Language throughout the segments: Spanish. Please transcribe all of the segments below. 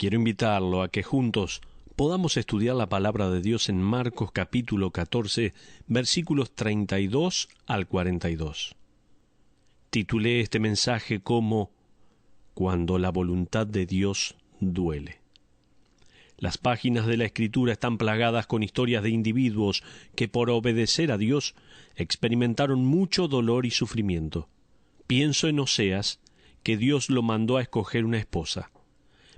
Quiero invitarlo a que juntos podamos estudiar la palabra de Dios en Marcos capítulo 14, versículos 32 al 42. Titulé este mensaje como Cuando la voluntad de Dios duele. Las páginas de la Escritura están plagadas con historias de individuos que por obedecer a Dios experimentaron mucho dolor y sufrimiento. Pienso en Oseas, que Dios lo mandó a escoger una esposa.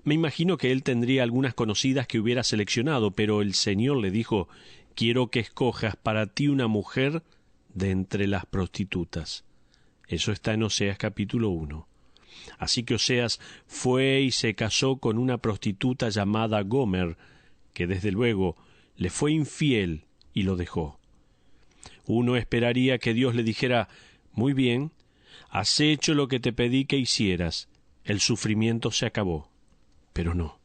Me imagino que él tendría algunas conocidas que hubiera seleccionado, pero el Señor le dijo, «Quiero que escojas para ti una mujer de entre las prostitutas». Eso está en Oseas capítulo 1. Así que Oseas fue y se casó con una prostituta llamada Gomer, que desde luego le fue infiel y lo dejó. Uno esperaría que Dios le dijera, «Muy bien, has hecho lo que te pedí que hicieras, el sufrimiento se acabó». Pero no.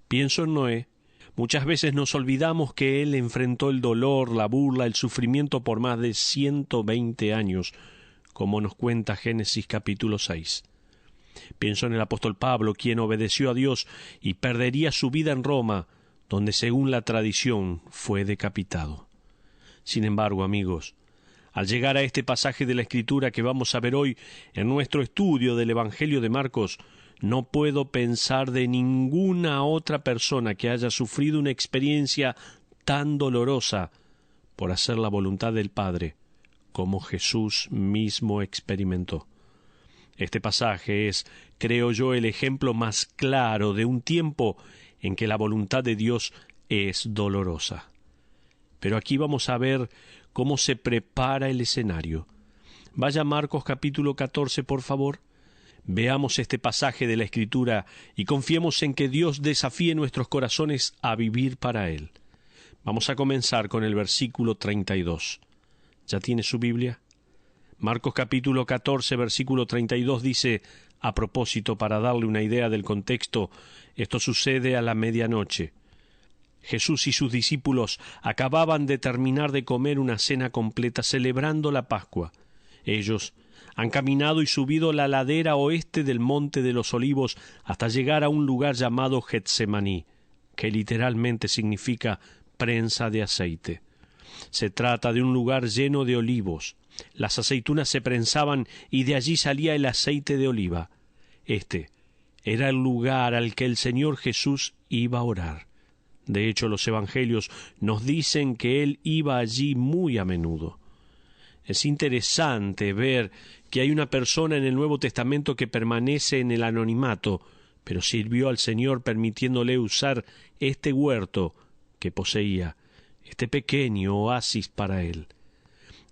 Pienso en Noé. Muchas veces nos olvidamos que él enfrentó el dolor, la burla, el sufrimiento por más de 120 años, como nos cuenta Génesis capítulo 6. Pienso en el apóstol Pablo, quien obedeció a Dios y perdería su vida en Roma, donde según la tradición fue decapitado. Sin embargo, amigos, al llegar a este pasaje de la Escritura que vamos a ver hoy en nuestro estudio del Evangelio de Marcos, no puedo pensar de ninguna otra persona que haya sufrido una experiencia tan dolorosa por hacer la voluntad del Padre como Jesús mismo experimentó. Este pasaje es, creo yo, el ejemplo más claro de un tiempo en que la voluntad de Dios es dolorosa. Pero aquí vamos a ver cómo se prepara el escenario. Vaya a Marcos capítulo 14, por favor. Veamos este pasaje de la Escritura y confiemos en que Dios desafíe nuestros corazones a vivir para Él. Vamos a comenzar con el versículo 32. ¿Ya tiene su Biblia? Marcos capítulo 14, versículo 32 dice, a propósito, para darle una idea del contexto, esto sucede a la medianoche. Jesús y sus discípulos acababan de terminar de comer una cena completa celebrando la Pascua. Ellos han caminado y subido la ladera oeste del Monte de los Olivos hasta llegar a un lugar llamado Getsemaní, que literalmente significa prensa de aceite. Se trata de un lugar lleno de olivos. Las aceitunas se prensaban y de allí salía el aceite de oliva. Este era el lugar al que el Señor Jesús iba a orar. De hecho, los evangelios nos dicen que Él iba allí muy a menudo. Es interesante ver que hay una persona en el Nuevo Testamento que permanece en el anonimato, pero sirvió al Señor permitiéndole usar este huerto que poseía, este pequeño oasis para él.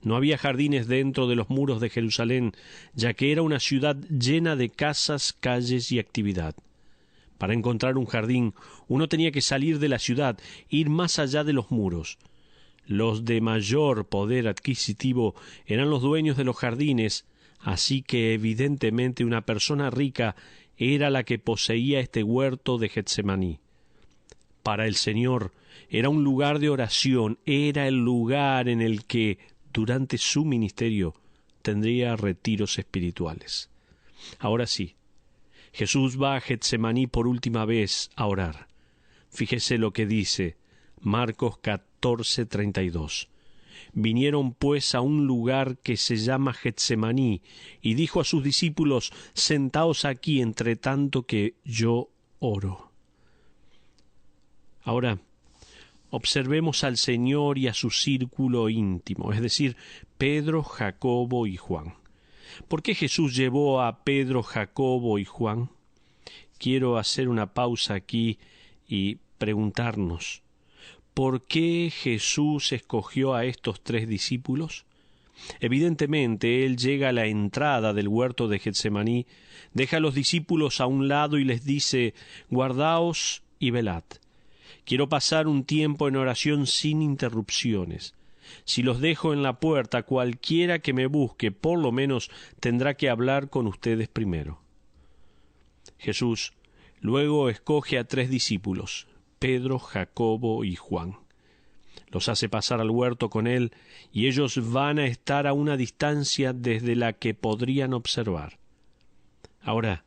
No había jardines dentro de los muros de Jerusalén, ya que era una ciudad llena de casas, calles y actividad. Para encontrar un jardín, uno tenía que salir de la ciudad, ir más allá de los muros. Los de mayor poder adquisitivo eran los dueños de los jardines, así que evidentemente una persona rica era la que poseía este huerto de Getsemaní. Para el Señor era un lugar de oración, era el lugar en el que, durante su ministerio, tendría retiros espirituales. Ahora sí, Jesús va a Getsemaní por última vez a orar. Fíjese lo que dice Marcos 14:32. Vinieron pues a un lugar que se llama Getsemaní, y dijo a sus discípulos, «Sentaos aquí entre tanto que yo oro». Ahora, observemos al Señor y a su círculo íntimo, es decir, Pedro, Jacobo y Juan. ¿Por qué Jesús llevó a Pedro, Jacobo y Juan? Quiero hacer una pausa aquí y preguntarnos, ¿por qué Jesús escogió a estos tres discípulos? Evidentemente, Él llega a la entrada del huerto de Getsemaní, deja a los discípulos a un lado y les dice, «Guardaos y velad. Quiero pasar un tiempo en oración sin interrupciones. Si los dejo en la puerta, cualquiera que me busque, por lo menos tendrá que hablar con ustedes primero». Jesús luego escoge a tres discípulos, Pedro, Jacobo y Juan. Los hace pasar al huerto con él, y ellos van a estar a una distancia desde la que podrían observar. Ahora,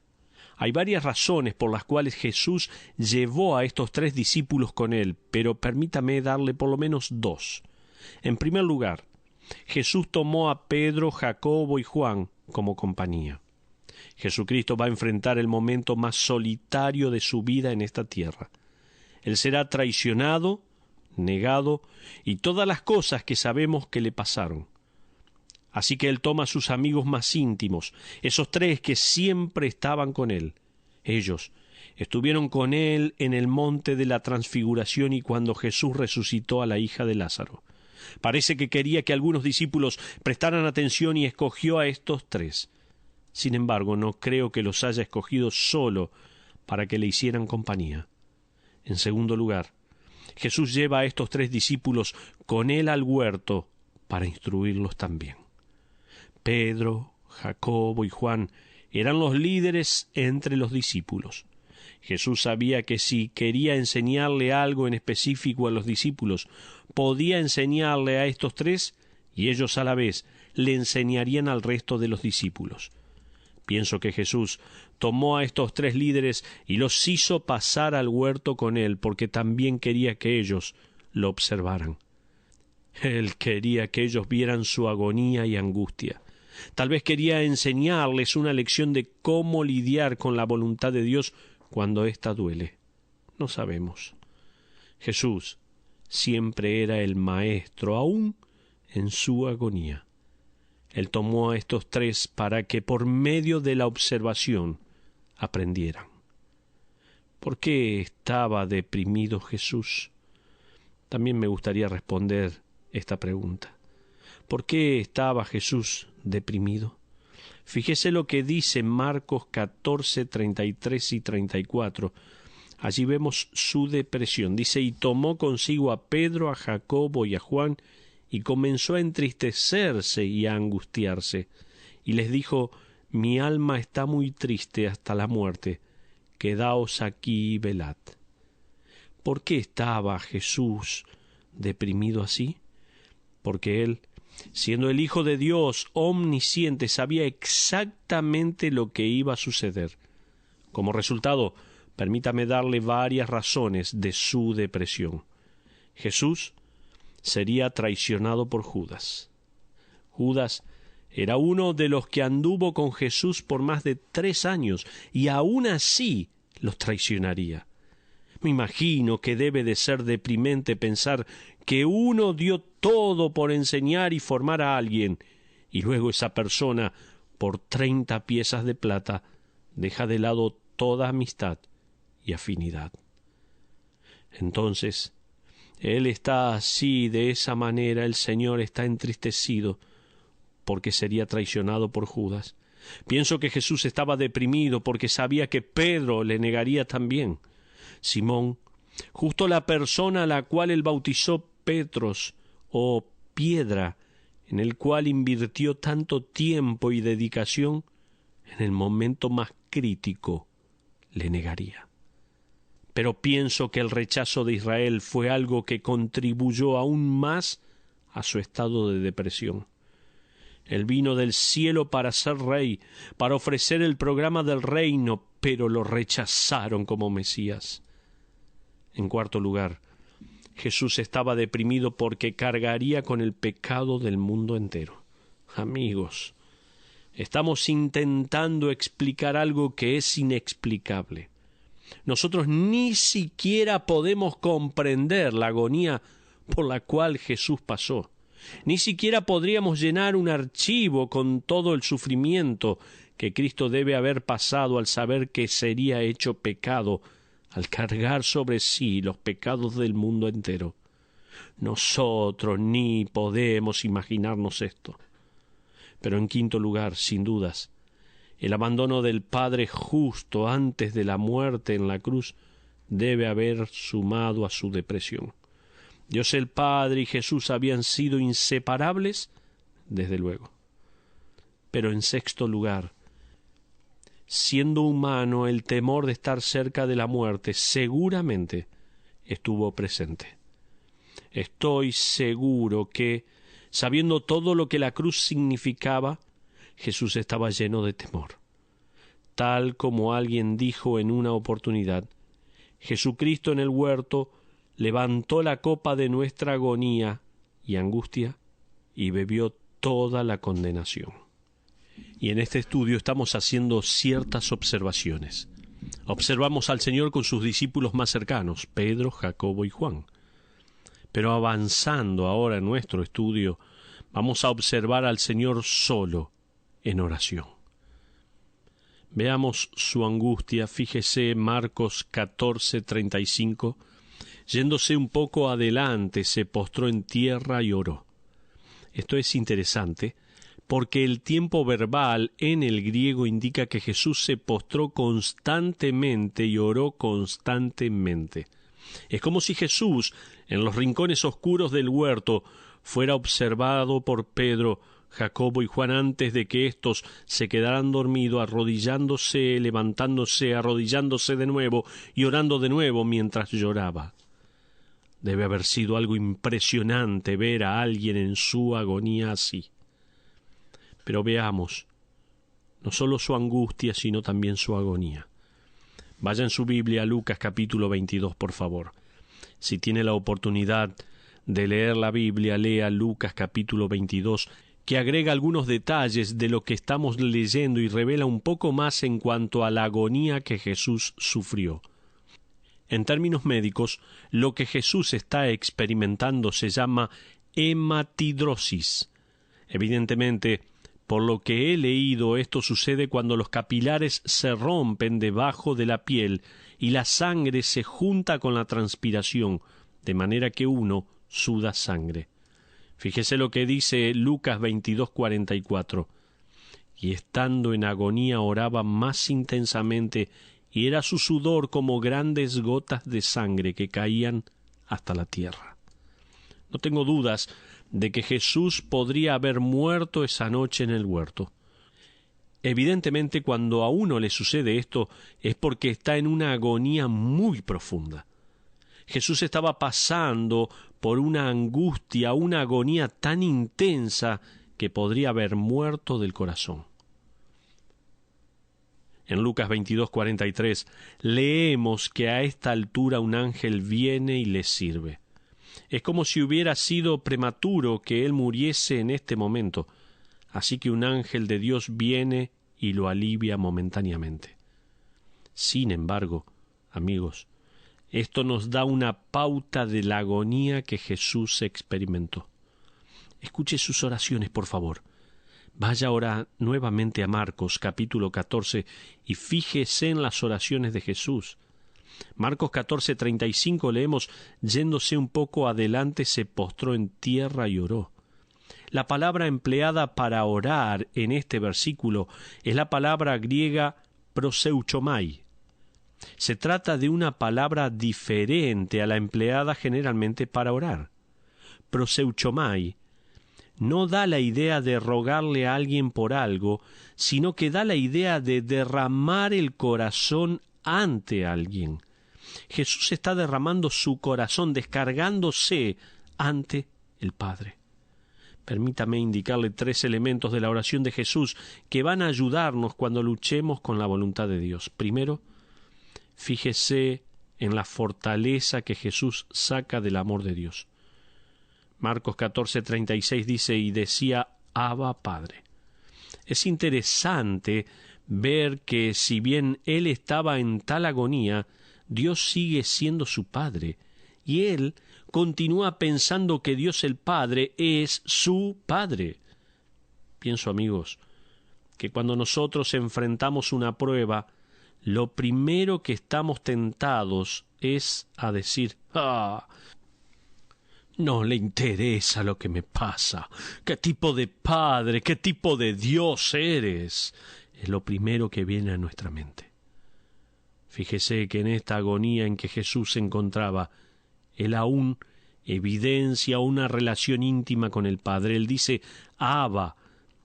Hay varias razones por las cuales Jesús llevó a estos 3 discípulos con él, pero permítame darle por lo menos 2. En primer lugar, Jesús tomó a Pedro, Jacobo y Juan como compañía. Jesucristo va a enfrentar el momento más solitario de su vida en esta tierra. Él será traicionado, negado y todas las cosas que sabemos que le pasaron. Así que él toma a sus amigos más íntimos, esos 3 que siempre estaban con él. Ellos estuvieron con él en el monte de la Transfiguración y cuando Jesús resucitó a la hija de Lázaro. Parece que quería que algunos discípulos prestaran atención y escogió a estos 3. Sin embargo, no creo que los haya escogido solo para que le hicieran compañía. En segundo lugar, Jesús lleva a estos 3 discípulos con él al huerto para instruirlos también. Pedro, Jacobo y Juan eran los líderes entre los discípulos. Jesús sabía que si quería enseñarle algo en específico a los discípulos, podía enseñarle a estos 3 y ellos a la vez le enseñarían al resto de los discípulos. Pienso que Jesús tomó a estos 3 líderes y los hizo pasar al huerto con él porque también quería que ellos lo observaran. Él quería que ellos vieran su agonía y angustia. Tal vez quería enseñarles una lección de cómo lidiar con la voluntad de Dios cuando ésta duele. No sabemos. Jesús siempre era el maestro, aún en su agonía. Él tomó a estos 3 para que por medio de la observación aprendieran. ¿Por qué estaba deprimido Jesús? También me gustaría responder esta pregunta. ¿Por qué estaba Jesús deprimido? Fíjese lo que dice Marcos 14, 33 y 34. Allí vemos su depresión. Dice, y tomó consigo a Pedro, a Jacobo y a Juan, y comenzó a entristecerse y a angustiarse. Y les dijo, mi alma está muy triste hasta la muerte. Quedaos aquí y velad. ¿Por qué estaba Jesús deprimido así? Porque él, siendo el Hijo de Dios omnisciente, sabía exactamente lo que iba a suceder. Como resultado, permítame darle varias razones de su depresión. Jesús sería traicionado por Judas. Judas era uno de los que anduvo con Jesús por más de 3 años y aún así los traicionaría. Me imagino que debe de ser deprimente pensar que uno dio todo por enseñar y formar a alguien, y luego esa persona, por 30 piezas de plata, deja de lado toda amistad y afinidad. Entonces, él está así, de esa manera, el Señor está entristecido, porque sería traicionado por Judas. Pienso que Jesús estaba deprimido porque sabía que Pedro le negaría también. Simón, justo la persona a la cual él bautizó Petros o Piedra, en el cual invirtió tanto tiempo y dedicación, en el momento más crítico le negaría. Pero pienso que el rechazo de Israel fue algo que contribuyó aún más a su estado de depresión. Él vino del cielo para ser rey, para ofrecer el programa del reino, pero lo rechazaron como Mesías. En cuarto lugar, Jesús estaba deprimido porque cargaría con el pecado del mundo entero. Amigos, estamos intentando explicar algo que es inexplicable. Nosotros ni siquiera podemos comprender la agonía por la cual Jesús pasó. Ni siquiera podríamos llenar un archivo con todo el sufrimiento que Cristo debe haber pasado al saber que sería hecho pecado, al cargar sobre sí los pecados del mundo entero. Nosotros ni podemos imaginarnos esto. Pero en quinto lugar, sin dudas, el abandono del Padre justo antes de la muerte en la cruz debe haber sumado a su depresión. Dios el Padre y Jesús habían sido inseparables, desde luego. Pero en sexto lugar, siendo humano, el temor de estar cerca de la muerte seguramente estuvo presente. Estoy seguro que, sabiendo todo lo que la cruz significaba, Jesús estaba lleno de temor. tal como alguien dijo en una oportunidad, Jesucristo en el huerto levantó la copa de nuestra agonía y angustia y bebió toda la condenación. Y en este estudio estamos haciendo ciertas observaciones. Observamos al Señor con sus discípulos más cercanos, Pedro, Jacobo y Juan. Pero avanzando ahora en nuestro estudio, vamos a observar al Señor solo en oración. Veamos su angustia. Fíjese Marcos 14:35. Yéndose un poco adelante, se postró en tierra y oró. Esto es interesante, porque el tiempo verbal en el griego indica que Jesús se postró constantemente y oró constantemente. Es como si Jesús, en los rincones oscuros del huerto, fuera observado por Pedro, Jacobo y Juan antes de que éstos se quedaran dormidos, arrodillándose, levantándose, arrodillándose de nuevo y orando de nuevo mientras lloraba. Debe haber sido algo impresionante ver a alguien en su agonía así. Pero veamos, no solo su angustia, sino también su agonía. Vaya en su Biblia a Lucas capítulo 22, por favor. Si tiene la oportunidad de leer la Biblia, lea Lucas capítulo 22, que agrega algunos detalles de lo que estamos leyendo y revela un poco más en cuanto a la agonía que Jesús sufrió. En términos médicos, lo que Jesús está experimentando se llama hematidrosis. Evidentemente, por lo que he leído, esto sucede cuando los capilares se rompen debajo de la piel y la sangre se junta con la transpiración, de manera que uno suda sangre. Fíjese lo que dice Lucas 22:44. Y estando en agonía oraba más intensamente, y era su sudor como grandes gotas de sangre que caían hasta la tierra. No tengo dudas de que Jesús podría haber muerto esa noche en el huerto. Evidentemente, cuando a uno le sucede esto, es porque está en una agonía muy profunda. Jesús estaba pasando por una angustia, una agonía tan intensa que podría haber muerto del corazón. En Lucas 22:43 leemos que a esta altura un ángel viene y le sirve. Es como si hubiera sido prematuro que él muriese en este momento, así que un ángel de Dios viene y lo alivia momentáneamente. Sin embargo, amigos, esto nos da una pauta de la agonía que Jesús experimentó. Escuche sus oraciones, por favor. Vaya ahora nuevamente a Marcos capítulo 14 y fíjese en las oraciones de Jesús. Marcos 14:35 leemos, yéndose un poco adelante se postró en tierra y oró. La palabra empleada para orar en este versículo es la palabra griega proseuchomai. Se trata de una palabra diferente a la empleada generalmente para orar. Proseuchomai no da la idea de rogarle a alguien por algo, sino que da la idea de derramar el corazón ante alguien. Jesús está derramando su corazón, descargándose ante el Padre. Permítame indicarle 3 elementos de la oración de Jesús que van a ayudarnos cuando luchemos con la voluntad de Dios. Primero, fíjese en la fortaleza que Jesús saca del amor de Dios. Marcos 14:36 dice, y decía, Abba, Padre. Es interesante ver que si bien él estaba en tal agonía, Dios sigue siendo su Padre, y él continúa pensando que Dios el Padre es su Padre. Pienso, amigos, que cuando nosotros enfrentamos una prueba, lo primero que estamos tentados es a decir, no le interesa lo que me pasa. ¿Qué tipo de padre, qué tipo de Dios eres? Es lo primero que viene a nuestra mente. Fíjese que en esta agonía en que Jesús se encontraba, él aún evidencia una relación íntima con el Padre. Él dice Abba,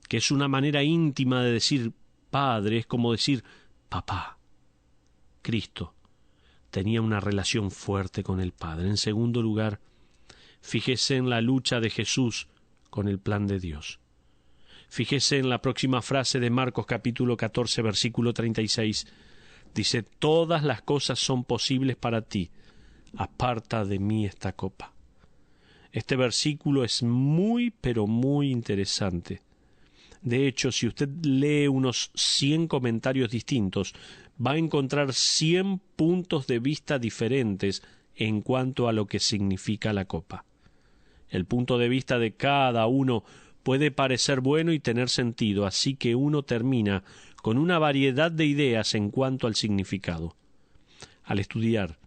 que es una manera íntima de decir Padre, es como decir papá. Cristo tenía una relación fuerte con el Padre. En segundo lugar, fíjese en la lucha de Jesús con el plan de Dios. Fíjese en la próxima frase de Marcos capítulo 14, versículo 36. Dice, todas las cosas son posibles para ti, aparta de mí esta copa. Este versículo es muy, pero muy interesante. De hecho, si usted lee unos 100 comentarios distintos, va a encontrar 100 puntos de vista diferentes en cuanto a lo que significa la copa. El punto de vista de cada uno puede parecer bueno y tener sentido, así que uno termina con una variedad de ideas en cuanto al significado. Al estudiar,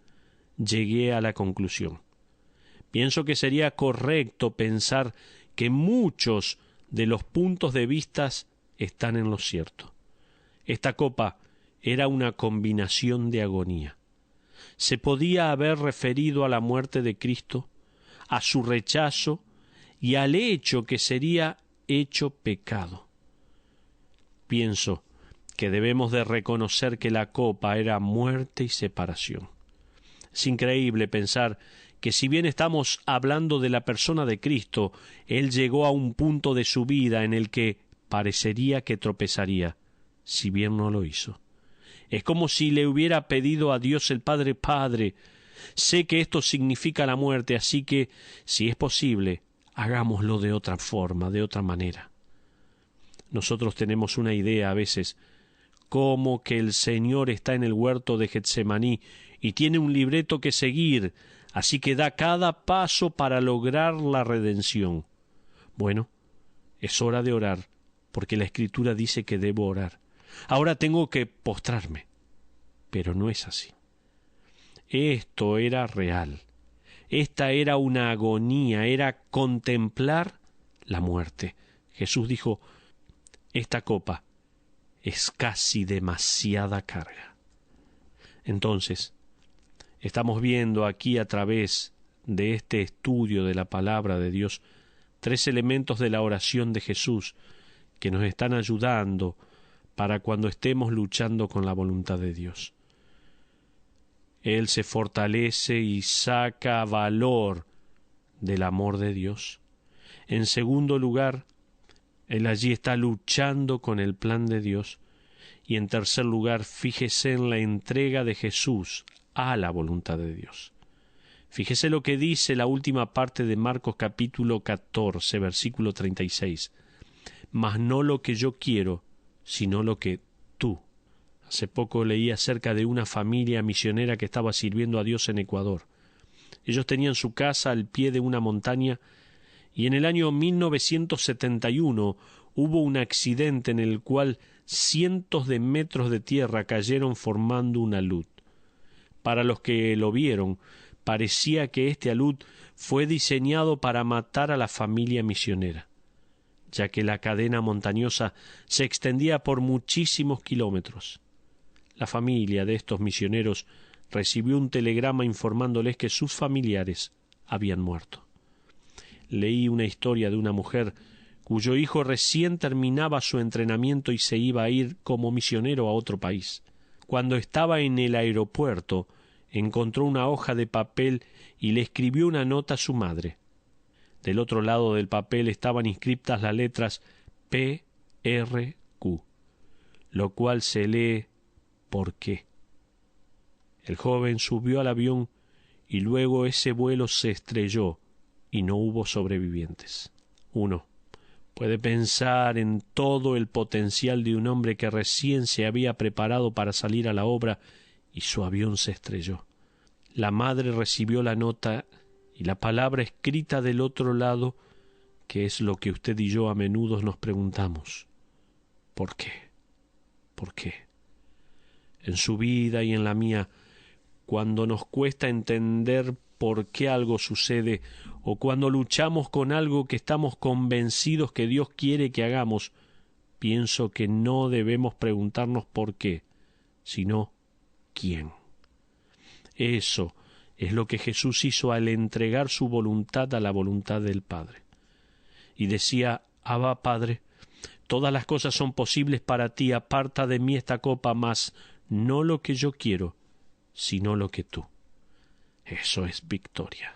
llegué a la conclusión. Pienso que sería correcto pensar que muchos de los puntos de vista están en lo cierto. Esta copa era una combinación de agonía. Se podía haber referido a la muerte de Cristo, a su rechazo y al hecho que sería hecho pecado. Pienso que debemos de reconocer que la copa era muerte y separación. Es increíble pensar que si bien estamos hablando de la persona de Cristo, Él llegó a un punto de su vida en el que parecería que tropezaría, si bien no lo hizo. Es como si le hubiera pedido a Dios el Padre, Padre, sé que esto significa la muerte, así que, si es posible, hagámoslo de otra forma, de otra manera. Nosotros tenemos una idea a veces, como que el Señor está en el huerto de Getsemaní y tiene un libreto que seguir, así que da cada paso para lograr la redención. Bueno, es hora de orar, porque la Escritura dice que debo orar. Ahora tengo que postrarme, pero no es así. Esto era real. Esta era una agonía, era contemplar la muerte. Jesús dijo, esta copa es casi demasiada carga. Entonces, estamos viendo aquí a través de este estudio de la palabra de Dios 3 elementos de la oración de Jesús que nos están ayudando para cuando estemos luchando con la voluntad de Dios. Él se fortalece y saca valor del amor de Dios. En segundo lugar, Él allí está luchando con el plan de Dios. Y en tercer lugar, fíjese en la entrega de Jesús a la voluntad de Dios. Fíjese lo que dice la última parte de Marcos capítulo 14, versículo 36. Mas no lo que yo quiero, sino lo que tú. Hace poco leí acerca de una familia misionera que estaba sirviendo a Dios en Ecuador. Ellos tenían su casa al pie de una montaña y en el año 1971 hubo un accidente en el cual cientos de metros de tierra cayeron formando un alud. Para los que lo vieron, parecía que este alud fue diseñado para matar a la familia misionera, ya que la cadena montañosa se extendía por muchísimos kilómetros. La familia de estos misioneros recibió un telegrama informándoles que sus familiares habían muerto. Leí una historia de una mujer cuyo hijo recién terminaba su entrenamiento y se iba a ir como misionero a otro país. Cuando estaba en el aeropuerto, encontró una hoja de papel y le escribió una nota a su madre. Del otro lado del papel estaban inscritas las letras P.R.Q., lo cual se lee ¿por qué? El joven subió al avión y luego ese vuelo se estrelló y no hubo sobrevivientes. Uno puede pensar en todo el potencial de un hombre que recién se había preparado para salir a la obra y su avión se estrelló. La madre recibió la nota y la palabra escrita del otro lado, que es lo que usted y yo a menudo nos preguntamos. ¿Por qué? ¿Por qué? En su vida y en la mía, cuando nos cuesta entender por qué algo sucede o cuando luchamos con algo que estamos convencidos que Dios quiere que hagamos, pienso que no debemos preguntarnos por qué, sino quién. Eso es lo que Jesús hizo al entregar su voluntad a la voluntad del Padre. Y decía, Abba, Padre, todas las cosas son posibles para ti, aparta de mí esta copa, mas no lo que yo quiero, sino lo que tú. Eso es victoria.